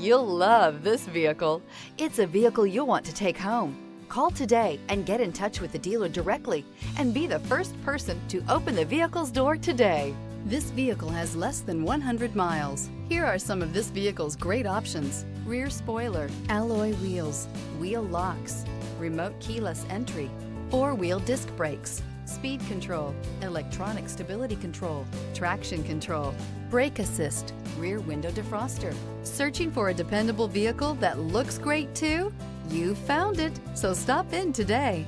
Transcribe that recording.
You'll love this vehicle. It's a vehicle you'll want to take home. Call today and get in touch with the dealer directly and be the first person to open the vehicle's door today. This vehicle has less than 100 miles. Here are some of this vehicle's great options: rear spoiler, alloy wheels, wheel locks, remote keyless entry, four-wheel disc brakes, speed control, electronic stability control, traction control, brake assist, rear window defroster. Searching for a dependable vehicle that looks great too? You found it, so stop in today.